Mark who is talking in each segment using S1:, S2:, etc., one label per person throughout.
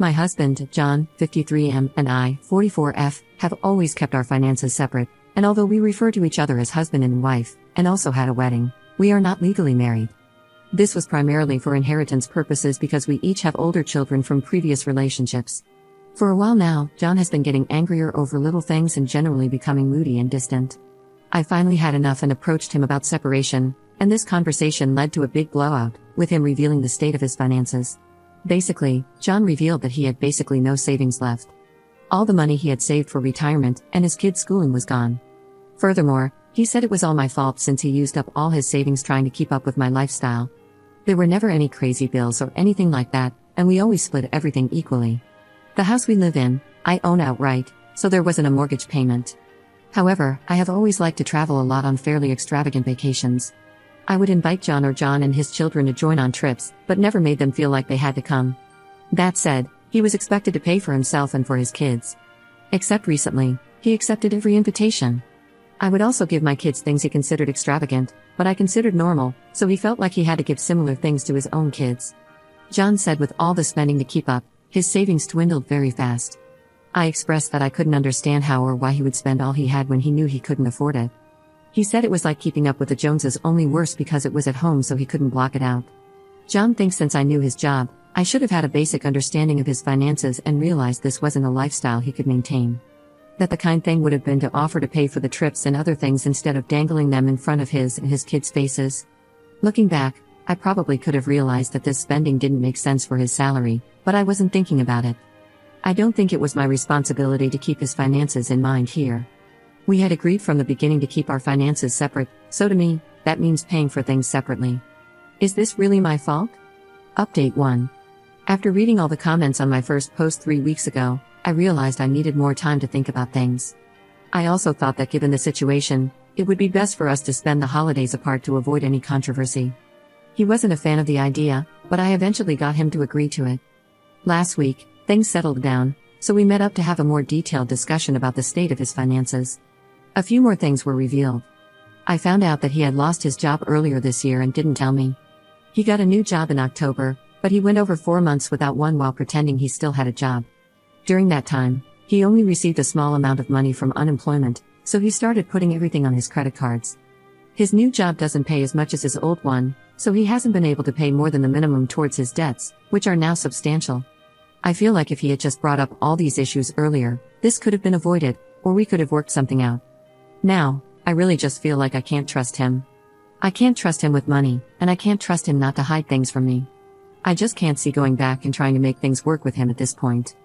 S1: My husband, John, 53M, and I, 44F, have always kept our finances separate, and although we refer to each other as husband and wife, and also had a wedding, we are not legally married. This was primarily for inheritance purposes because we each have older children from previous relationships. For a while now, John has been getting angrier over little things and generally becoming moody and distant. I finally had enough and approached him about separation, and this conversation led to a big blowout, with him revealing the state of his finances. Basically, John revealed that he had basically no savings left. All the money he had saved for retirement and his kids' schooling was gone. Furthermore, he said it was all my fault since he used up all his savings trying to keep up with my lifestyle. There were never any crazy bills or anything like that, and we always split everything equally. The house we live in, I own outright, so there wasn't a mortgage payment. However, I have always liked to travel a lot on fairly extravagant vacations. I would invite John and his children to join on trips, but never made them feel like they had to come. That said, he was expected to pay for himself and for his kids. Except recently, he accepted every invitation. I would also give my kids things he considered extravagant, but I considered normal, so he felt like he had to give similar things to his own kids. John said with all the spending to keep up, his savings dwindled very fast. I expressed that I couldn't understand how or why he would spend all he had when he knew he couldn't afford it. He said it was like keeping up with the Joneses, only worse because it was at home so he couldn't block it out. John thinks since I knew his job, I should have had a basic understanding of his finances and realized this wasn't a lifestyle he could maintain. That the kind thing would have been to offer to pay for the trips and other things instead of dangling them in front of his and his kids' faces. Looking back, I probably could have realized that this spending didn't make sense for his salary, but I wasn't thinking about it. I don't think it was my responsibility to keep his finances in mind here. We had agreed from the beginning to keep our finances separate, so to me, that means paying for things separately. Is this really my fault? Update 1. After reading all the comments on my first post 3 weeks ago, I realized I needed more time to think about things. I also thought that given the situation, it would be best for us to spend the holidays apart to avoid any controversy. He wasn't a fan of the idea, but I eventually got him to agree to it. Last week, things settled down, so we met up to have a more detailed discussion about the state of his finances. A few more things were revealed. I found out that he had lost his job earlier this year and didn't tell me. He got a new job in October, but he went over 4 months without one while pretending he still had a job. During that time, he only received a small amount of money from unemployment, so he started putting everything on his credit cards. His new job doesn't pay as much as his old one, so he hasn't been able to pay more than the minimum towards his debts, which are now substantial. I feel like if he had just brought up all these issues earlier, this could have been avoided, or we could have worked something out. Now, I really just feel like I can't trust him. I can't trust him with money, and I can't trust him not to hide things from me. I just can't see going back and trying to make things work with him at this point.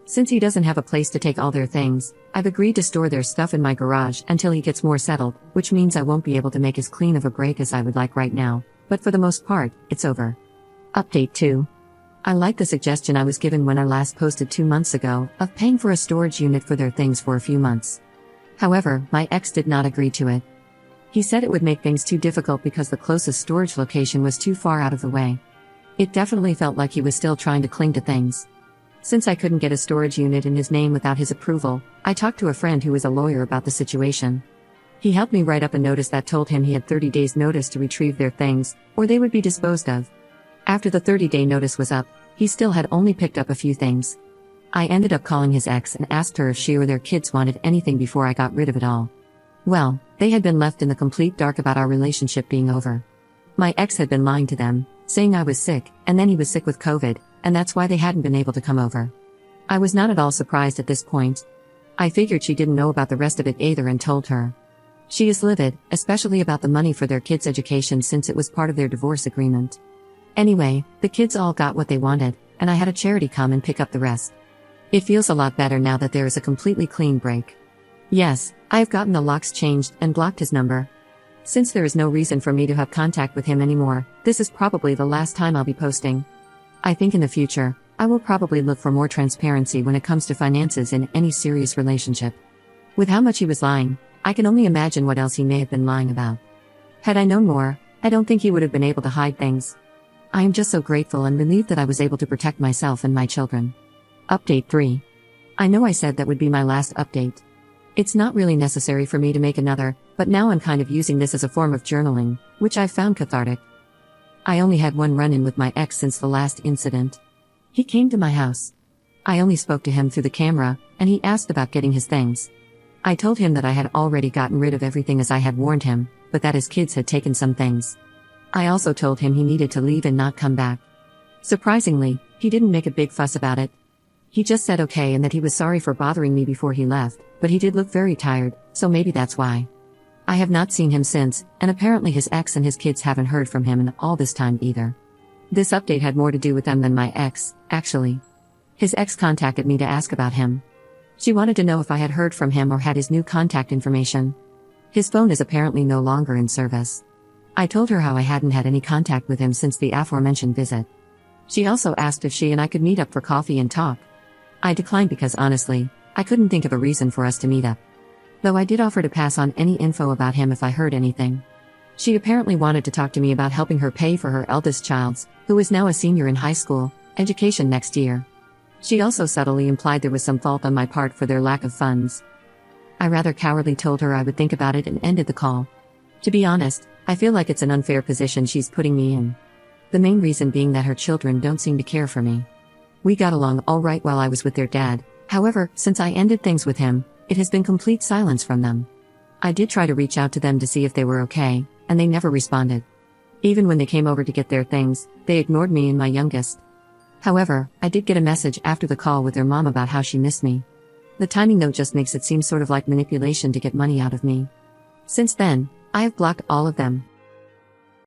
S1: Since he doesn't have a place to take all their things, I've agreed to store their stuff in my garage until he gets more settled, which means I won't be able to make as clean of a break as I would like right now, but for the most part, it's over. Update 2. I like the suggestion I was given when I last posted 2 months ago, of paying for a storage unit for their things for a few months. However, my ex did not agree to it. He said it would make things too difficult because the closest storage location was too far out of the way. It definitely felt like he was still trying to cling to things. Since I couldn't get a storage unit in his name without his approval, I talked to a friend who is a lawyer about the situation. He helped me write up a notice that told him he had 30 days notice to retrieve their things, or they would be disposed of. After the 30-day notice was up, he still had only picked up a few things. I ended up calling his ex and asked her if she or their kids wanted anything before I got rid of it all. Well, they had been left in the complete dark about our relationship being over. My ex had been lying to them, saying I was sick, and then he was sick with COVID, and that's why they hadn't been able to come over. I was not at all surprised at this point. I figured she didn't know about the rest of it either and told her. She is livid, especially about the money for their kids' education since it was part of their divorce agreement. Anyway, the kids all got what they wanted, and I had a charity come and pick up the rest. It feels a lot better now that there is a completely clean break. Yes, I have gotten the locks changed and blocked his number. Since there is no reason for me to have contact with him anymore, this is probably the last time I'll be posting. I think in the future, I will probably look for more transparency when it comes to finances in any serious relationship. With how much he was lying, I can only imagine what else he may have been lying about. Had I known more, I don't think he would have been able to hide things. I am just so grateful and relieved that I was able to protect myself and my children. Update 3. I know I said that would be my last update. It's not really necessary for me to make another, but now I'm kind of using this as a form of journaling, which I've found cathartic. I only had one run-in with my ex since the last incident. He came to my house. I only spoke to him through the camera, and he asked about getting his things. I told him that I had already gotten rid of everything as I had warned him, but that his kids had taken some things. I also told him he needed to leave and not come back. Surprisingly, he didn't make a big fuss about it. He just said okay and that he was sorry for bothering me before he left, but he did look very tired, so maybe that's why. I have not seen him since, and apparently his ex and his kids haven't heard from him in all this time either. This update had more to do with them than my ex, actually. His ex contacted me to ask about him. She wanted to know if I had heard from him or had his new contact information. His phone is apparently no longer in service. I told her how I hadn't had any contact with him since the aforementioned visit. She also asked if she and I could meet up for coffee and talk. I declined because honestly, I couldn't think of a reason for us to meet up. Though I did offer to pass on any info about him if I heard anything. She apparently wanted to talk to me about helping her pay for her eldest child's, who is now a senior in high school, education next year. She also subtly implied there was some fault on my part for their lack of funds. I rather cowardly told her I would think about it and ended the call. To be honest, I feel like it's an unfair position she's putting me in. The main reason being that her children don't seem to care for me. We got along all right while I was with their dad, however, since I ended things with him, it has been complete silence from them. I did try to reach out to them to see if they were okay, and they never responded. Even when they came over to get their things, they ignored me and my youngest. However, I did get a message after the call with their mom about how she missed me. The timing though just makes it seem sort of like manipulation to get money out of me. Since then, I have blocked all of them.